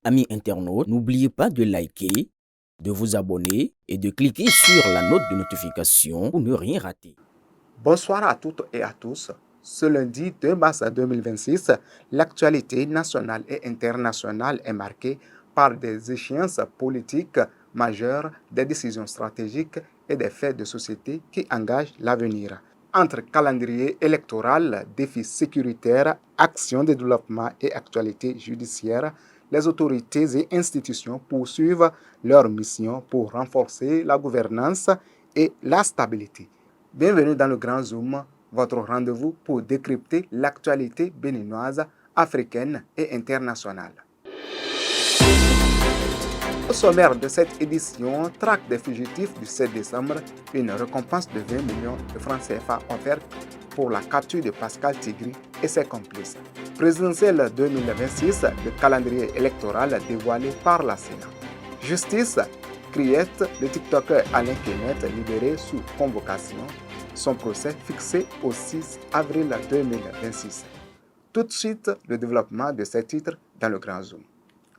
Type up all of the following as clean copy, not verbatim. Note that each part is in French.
Amis internautes, n'oubliez pas de liker, de vous abonner et de cliquer sur la note de notification pour ne rien rater. Bonsoir à toutes et à tous. Ce lundi 2 mars 2026, l'actualité nationale et internationale est marquée par des échéances politiques majeures, des décisions stratégiques et des faits de société qui engagent l'avenir. Entre calendrier électoral, défis sécuritaires, actions de développement et actualités judiciaires, les autorités et institutions poursuivent leur mission pour renforcer la gouvernance et la stabilité. Bienvenue dans le Grand Zoom, votre rendez-vous pour décrypter l'actualité béninoise, africaine et internationale. Au sommaire de cette édition, traque des fugitifs du 7 décembre, une récompense de 20 millions de francs CFA offerte pour la capture de Pascal Tigri et ses complices. Présidentielle 2026, le calendrier électoral dévoilé par la Sénat. Justice, Criette, le TikToker Alain Kemet libéré sous convocation. Son procès fixé au 6 avril 2026. Tout de suite, le développement de ces titres dans le Grand Zoom.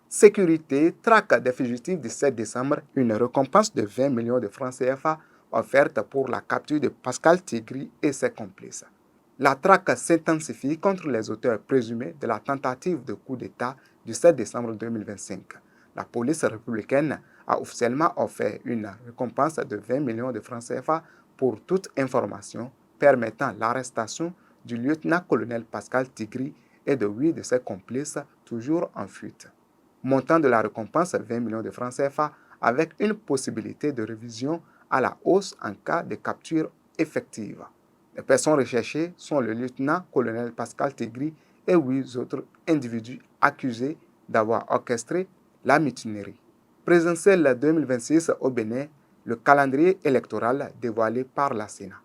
Sécurité, traque des fugitifs du 7 décembre, une récompense de 20 millions de francs CFA offerte pour la capture de Pascal Tigri et ses complices. La traque s'intensifie contre les auteurs présumés de la tentative de coup d'État du 7 décembre 2025. La police républicaine a officiellement offert une récompense de 20 millions de francs CFA pour toute information permettant l'arrestation du lieutenant-colonel Pascal Tigri et de 8 de ses complices toujours en fuite. Montant de la récompense 20 millions de francs CFA avec une possibilité de révision à la hausse en cas de capture effective. Les personnes recherchées sont le lieutenant-colonel Pascal Tigri et 8 autres individus accusés d'avoir orchestré la mutinerie. Présidentielle 2026 au Bénin, le calendrier électoral dévoilé par la Sénat.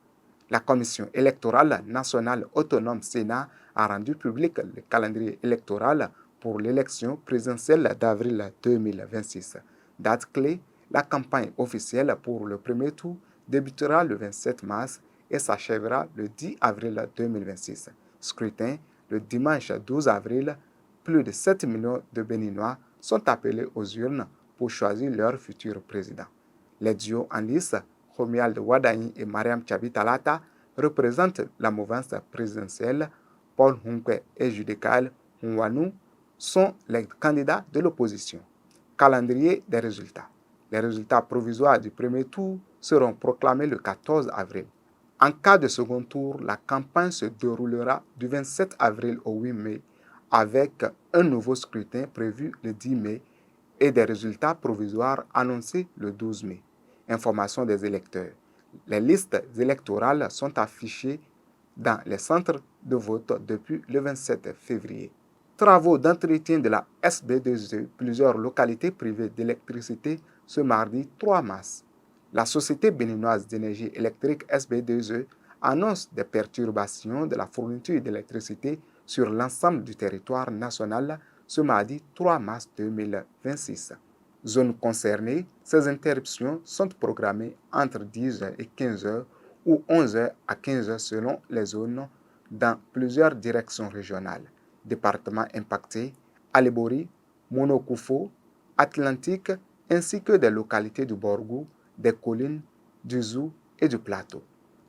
La Commission électorale nationale autonome Sénat a rendu public le calendrier électoral pour l'élection présidentielle d'avril 2026. Date clé, la campagne officielle pour le premier tour débutera le 27 mars et s'achèvera le 10 avril 2026. Scrutin, le dimanche 12 avril, plus de 7 millions de Béninois sont appelés aux urnes pour choisir leur futur président. Les duos en lice, Romuald Wadagne et Mariam Tchabi Talata, représentent la mouvance présidentielle. Paul Hunkwe et Judekal Hunwanou sont les candidats de l'opposition. Calendrier des résultats. Les résultats provisoires du premier tour seront proclamés le 14 avril. En cas de second tour, la campagne se déroulera du 27 avril au 8 mai avec un nouveau scrutin prévu le 10 mai et des résultats provisoires annoncés le 12 mai. Information des électeurs. Les listes électorales sont affichées dans les centres de vote depuis le 27 février. Travaux d'entretien de la SB2E, plusieurs localités privées d'électricité ce mardi 3 mars. La Société béninoise d'énergie électrique SB2E annonce des perturbations de la fourniture d'électricité sur l'ensemble du territoire national ce mardi 3 mars 2026. Zones concernées, ces interruptions sont programmées entre 10h et 15h ou 11h à 15h selon les zones dans plusieurs directions régionales. Départements impactés, Alibori, Monokufo, Atlantique, ainsi que des localités du Borgou, des collines, du Zou et du plateau.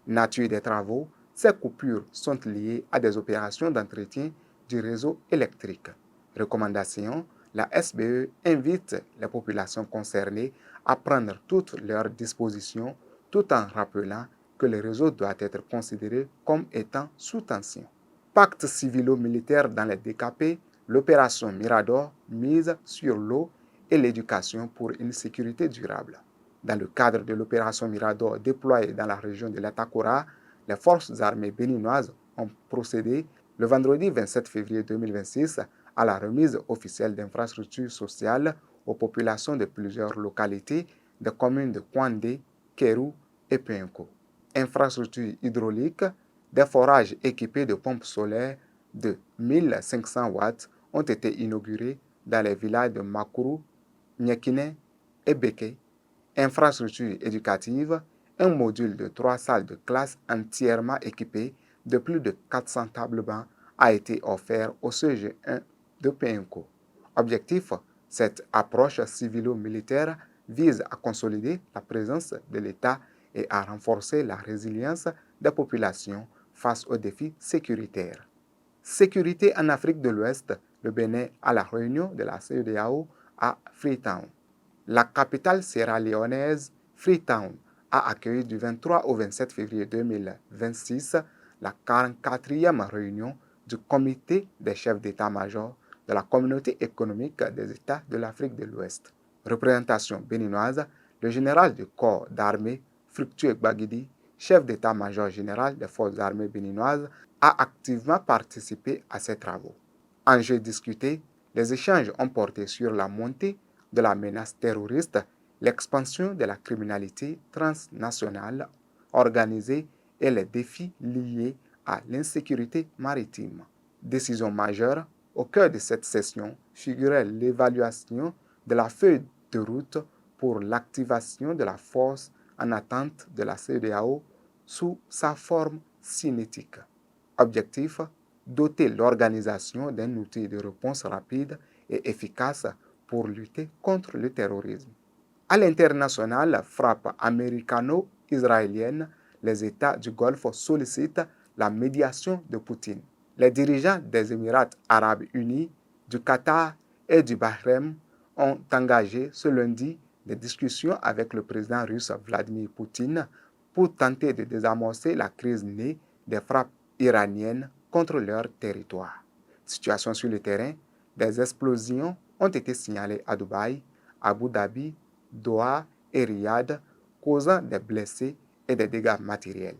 Nature des travaux, ces coupures sont liées à des opérations d'entretien du réseau électrique. Recommandations, la SBE invite les populations concernées à prendre toutes leurs dispositions tout en rappelant que le réseau doit être considéré comme étant sous tension. Pacte civilo-militaire dans les DKP, l'opération Mirador mise sur l'eau et l'éducation pour une sécurité durable. Dans le cadre de l'opération Mirador déployée dans la région de l'Atakora, les forces armées béninoises ont procédé le vendredi 27 février 2026 à la remise officielle d'infrastructures sociales aux populations de plusieurs localités des communes de Kwandé, Kérou et Penko. Infrastructures hydrauliques, des forages équipés de pompes solaires de 1500 watts ont été inaugurés dans les villages de Makuru, Nyekine et Beke. Infrastructures éducatives, un module de 3 salles de classe entièrement équipé de plus de 400 tables bancs a été offert au CG1 de Penko. Objectif, Cette approche civilo-militaire vise à consolider la présence de l'État et à renforcer la résilience des populations face aux défis sécuritaires. Sécurité en Afrique de l'Ouest, le Bénin à la réunion de la CEDEAO à Freetown. La capitale sierra-léonaise, Freetown, a accueilli du 23 au 27 février 2026 la 44e réunion du comité des chefs d'état-major de la communauté économique des États de l'Afrique de l'Ouest. Représentation béninoise, le général du corps d'armée, Fructueux Gbagidi, chef d'état-major général des forces armées béninoises, a activement participé à ces travaux. Enjeux discutés, les échanges ont porté sur la montée de la menace terroriste, l'expansion de la criminalité transnationale organisée et les défis liés à l'insécurité maritime. Décision majeure, au cœur de cette session figurait l'évaluation de la feuille de route pour l'activation de la force en attente de la CEDEAO sous sa forme cinétique. Objectif, doter l'organisation d'un outil de réponse rapide et efficace pour lutter contre le terrorisme. À l'international, frappe américano-israélienne, les États du Golfe sollicitent la médiation de Poutine. Les dirigeants des Émirats arabes unis, du Qatar et du Bahreïn ont engagé ce lundi des discussions avec le président russe Vladimir Poutine pour tenter de désamorcer la crise née des frappes iraniennes contre leur territoire. Situation sur le terrain, des explosions ont été signalées à Dubaï, Abu Dhabi, Doha et Riyad, causant des blessés et des dégâts matériels.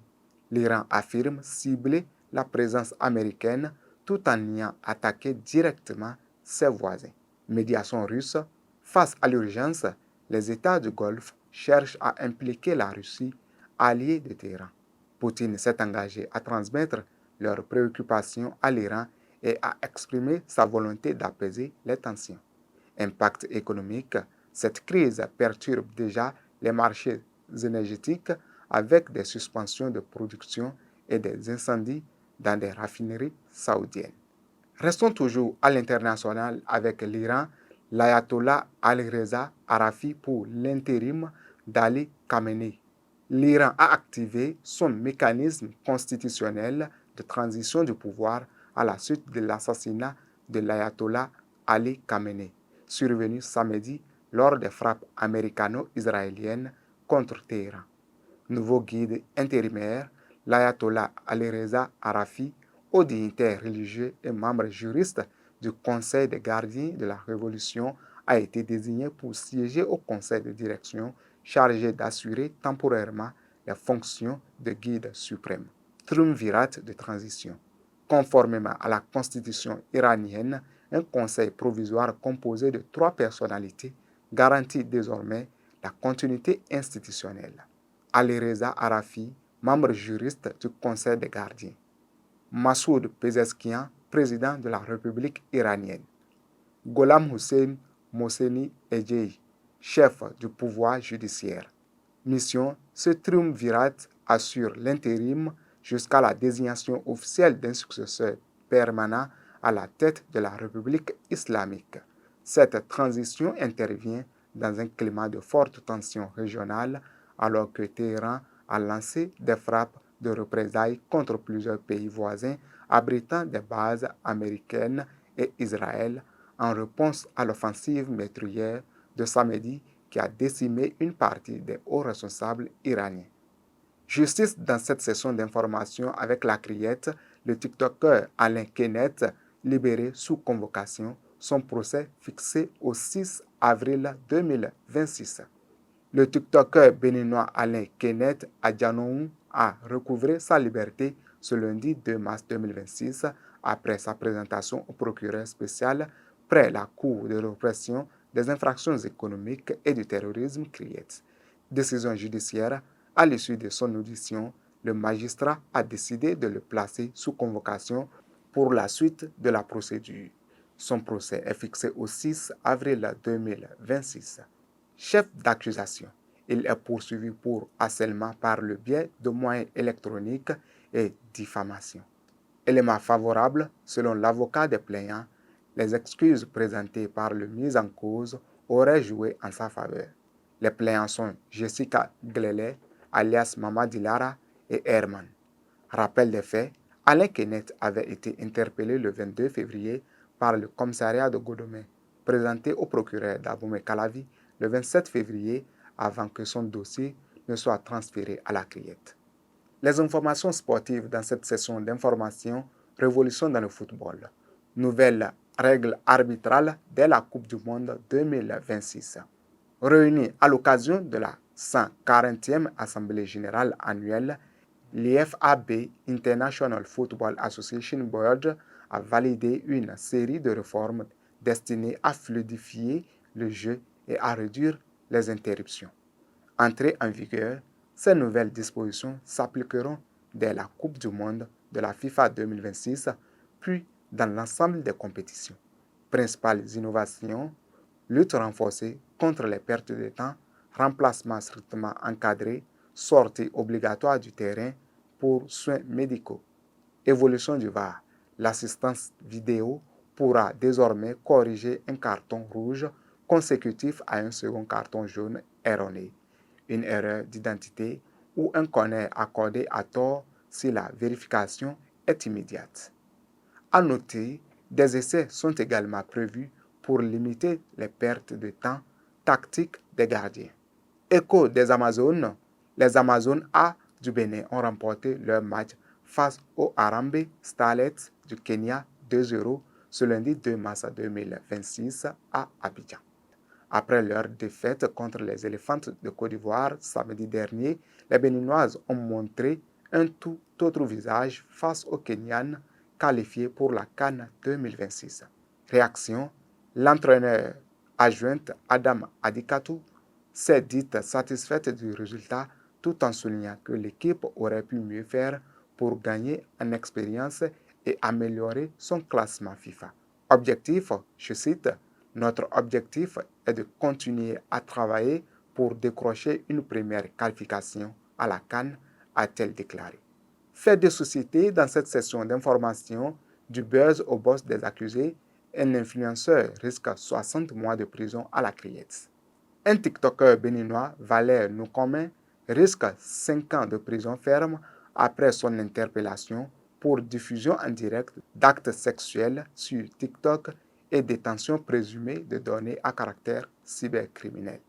L'Iran affirme cibler la présence américaine tout en ayant attaqué directement ses voisins. Médiation russe, face à l'urgence, les États du Golfe cherchent à impliquer la Russie, alliée de Téhéran. Poutine s'est engagé à transmettre leurs préoccupations à l'Iran et à exprimer sa volonté d'apaiser les tensions. Impact économique, cette crise perturbe déjà les marchés énergétiques avec des suspensions de production et des incendies dans des raffineries saoudiennes. Restons toujours à l'international avec l'Iran, l'ayatollah Ali-Reza Arafi pour l'intérim d'Ali Khamenei. L'Iran a activé son mécanisme constitutionnel de transition du pouvoir à la suite de l'assassinat de l'ayatollah Ali Khamenei, survenu samedi lors des frappes américano-israéliennes contre Téhéran. Nouveau guide intérimaire, l'ayatollah Ali-Reza Arafi, haut dignitaire religieux et membre juriste du Conseil des gardiens de la Révolution, a été désigné pour siéger au conseil de direction chargé d'assurer temporairement les fonctions de guide suprême. Triumvirat de transition. Conformément à la constitution iranienne, un conseil provisoire composé de 3 personnalités garantit désormais la continuité institutionnelle. Ali-Reza Arafi, membre juriste du Conseil des gardiens. Massoud Pezeskian, président de la République iranienne. Gholam Hussein Mohseni Ejei, chef du pouvoir judiciaire. Mission, ce triumvirat assure l'intérim jusqu'à la désignation officielle d'un successeur permanent à la tête de la République islamique. Cette transition intervient dans un climat de forte tension régionale alors que Téhéran a lancé des frappes de représailles contre plusieurs pays voisins abritant des bases américaines et Israël en réponse à l'offensive meurtrière de samedi qui a décimé une partie des hauts responsables iraniens. Justice dans cette session d'information avec la criette, le TikToker Alain Kenneth, libéré sous convocation, son procès fixé au 6 avril 2026. Le TikToker béninois Alain Kenneth Adjanoun a recouvré sa liberté ce lundi 2 mars 2026 après sa présentation au procureur spécial près la Cour de répression des infractions économiques et du terrorisme CRIET. Décision judiciaire, à l'issue de son audition, le magistrat a décidé de le placer sous convocation pour la suite de la procédure. Son procès est fixé au 6 avril 2026. Chef d'accusation, il est poursuivi pour harcèlement par le biais de moyens électroniques et diffamation. Élément favorable, selon l'avocat des plaignants, Les excuses présentées par le mis en cause auraient joué en sa faveur. Les plaignants sont Jessica Glele, alias Mama Dilara, et Herman. Rappel des faits, Alain Kenneth avait été interpellé le 22 février par le commissariat de Godomé, présenté au procureur d'Abomey Calavi le 27 février avant que son dossier ne soit transféré à la Criette. Les informations sportives dans cette session d'information Révolution dans le football. Nouvelle règle arbitrale dès la Coupe du Monde 2026. Réunie à l'occasion de la 140e Assemblée générale annuelle, l'IFAB International Football Association Board a validé une série de réformes destinées à fluidifier le jeu et à réduire les interruptions. Entrées en vigueur, ces nouvelles dispositions s'appliqueront dès la Coupe du Monde de la FIFA 2026, puis dans l'ensemble des compétitions. Principales innovations: lutte renforcée contre les pertes de temps, remplacement strictement encadré, sortie obligatoire du terrain pour soins médicaux. Évolution du VAR. L'assistance vidéo pourra désormais corriger un carton rouge consécutif à un second carton jaune erroné, une erreur d'identité ou un corner accordé à tort si la vérification est immédiate. À noter, des essais sont également prévus pour limiter les pertes de temps tactiques des gardiens. Écho des Amazones. Les Amazones A du Bénin ont remporté leur match face aux Harambee Starlets du Kenya 2-0 ce lundi 2 mars 2026 à Abidjan. Après leur défaite contre les Éléphantes de Côte d'Ivoire samedi dernier, les Béninoises ont montré un tout autre visage face aux Kenyanes qualifiés pour la CAN 2026. Réaction: l'entraîneur adjointe Adam Adikatou s'est dite satisfaite du résultat tout en soulignant que l'équipe aurait pu mieux faire pour gagner en expérience et améliorer son classement FIFA. Objectif, je cite, « Notre objectif est de continuer à travailler pour décrocher une première qualification à la CAN », a-t-elle déclaré. Fait de société dans cette session d'information, du buzz au boss des accusés, un influenceur risque 60 mois de prison à la Criette. Un TikToker béninois, Valère Noukomen, risque 5 ans de prison ferme après son interpellation pour diffusion en direct d'actes sexuels sur TikTok et détention présumée de données à caractère cybercriminel.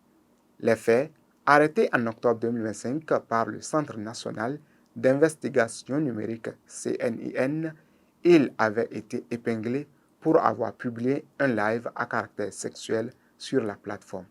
Les faits, arrêté en octobre 2025 par le Centre national d'investigation numérique CNIN, il avait été épinglé pour avoir publié un live à caractère sexuel sur la plateforme.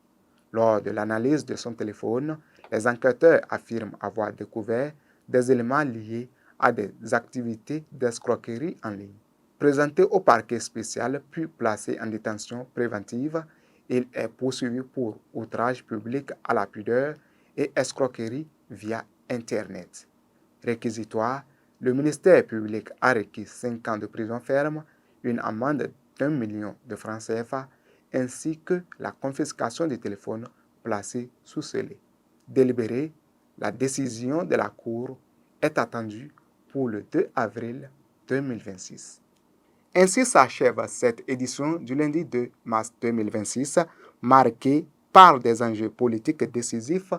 Lors de l'analyse de son téléphone, les enquêteurs affirment avoir découvert des éléments liés à des activités d'escroquerie en ligne. Présenté au parquet spécial puis placé en détention préventive, il est poursuivi pour outrage public à la pudeur et escroquerie via Internet. Réquisitoire: le ministère public a requis 5 ans de prison ferme, une amende d'1 million de francs CFA, ainsi que la confiscation des téléphones placés sous scellé. Délibéré, la décision de la Cour est attendue pour le 2 avril 2026. Ainsi s'achève cette édition du lundi 2 mars 2026, marquée par des enjeux politiques décisifs,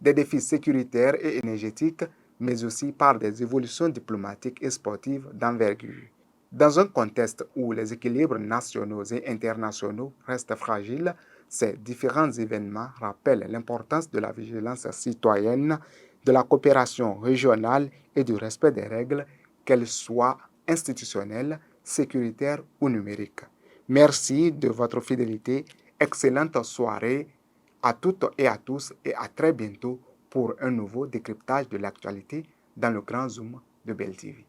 des défis sécuritaires et énergétiques, mais aussi par des évolutions diplomatiques et sportives d'envergure. Dans un contexte où les équilibres nationaux et internationaux restent fragiles, ces différents événements rappellent l'importance de la vigilance citoyenne, de la coopération régionale et du respect des règles, qu'elles soient institutionnelles, sécuritaires ou numériques. Merci de votre fidélité. Excellente soirée à toutes et à tous et à très bientôt pour un nouveau décryptage de l'actualité dans le Grand Zoom de Bell TV.